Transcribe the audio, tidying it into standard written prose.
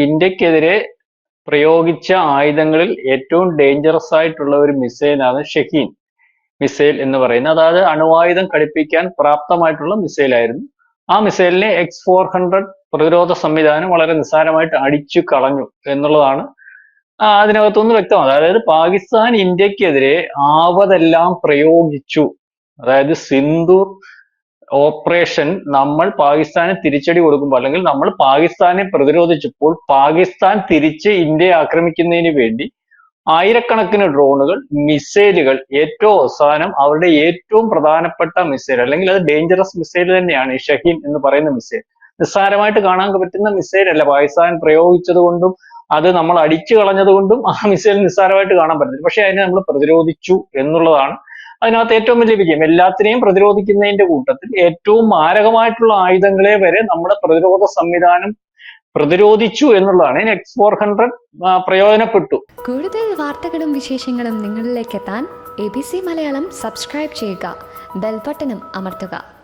ഇന്ത്യക്കെതിരെ പ്രയോഗിച്ച ആയുധങ്ങളിൽ ഏറ്റവും ഡേഞ്ചറസ് ആയിട്ടുള്ള ഒരു മിസൈലാണ് ഷഹീൻ മിസൈൽ എന്ന് പറയുന്നത്. അതായത് അണുവായുധം ഘടിപ്പിക്കാൻ പ്രാപ്തമായിട്ടുള്ള മിസൈലായിരുന്നു. ആ മിസൈലിനെ X-400 പ്രതിരോധ സംവിധാനം വളരെ നിസ്സാരമായിട്ട് അടിച്ചു കളഞ്ഞു എന്നുള്ളതാണ് അതിനകത്തുനിന്ന് വ്യക്തമാണ്. അതായത് പാകിസ്ഥാൻ ഇന്ത്യക്കെതിരെ ആവതെല്ലാം പ്രയോഗിച്ചു. അതായത് സിന്ധു ഓപ്പറേഷൻ നമ്മൾ പാകിസ്ഥാന് തിരിച്ചടി കൊടുക്കുമ്പോൾ, അല്ലെങ്കിൽ നമ്മൾ പാകിസ്ഥാനെ പ്രതിരോധിച്ചപ്പോൾ പാകിസ്ഥാൻ തിരിച്ച് ഇന്ത്യയെ ആക്രമിക്കുന്നതിന് വേണ്ടി ആയിരക്കണക്കിന് ഡ്രോണുകൾ, മിസൈലുകൾ, ഏറ്റവും അവസാനം അവരുടെ ഏറ്റവും പ്രധാനപ്പെട്ട മിസൈൽ, അല്ലെങ്കിൽ അത് ഡേഞ്ചറസ് മിസൈൽ തന്നെയാണ് ഈ ഷഹീൻ എന്ന് പറയുന്ന മിസൈൽ. നിസ്സാരമായിട്ട് കാണാൻ പറ്റുന്ന മിസൈൽ അല്ല. പാകിസ്ഥാൻ പ്രയോഗിച്ചത് കൊണ്ടും അത് നമ്മൾ അടിച്ചു കളഞ്ഞത് കൊണ്ടും ആ മിസൈൽ നിസ്സാരമായിട്ട് കാണാൻ പറ്റില്ല. പക്ഷെ അതിനെ നമ്മൾ പ്രതിരോധിച്ചു എന്നുള്ളതാണ് അതിനകത്ത് ഏറ്റവും വലിയ വിജയം. എല്ലാത്തിനെയും പ്രതിരോധിക്കുന്നതിന്റെ കൂട്ടത്തിൽ ഏറ്റവും മാരകമായിട്ടുള്ള ആയുധങ്ങളെ വരെ നമ്മുടെ പ്രതിരോധ സംവിധാനം പ്രതിരോധിച്ചു എന്നുള്ളതാണ്. X-400 പ്രയോജനപ്പെട്ടു. കൂടുതൽ വാർത്തകളും വിശേഷങ്ങളും നിങ്ങളിലേക്ക് എത്താൻ ABC മലയാളം സബ്സ്ക്രൈബ് ചെയ്യുക, ബെൽ ബട്ടണും അമർത്തുക.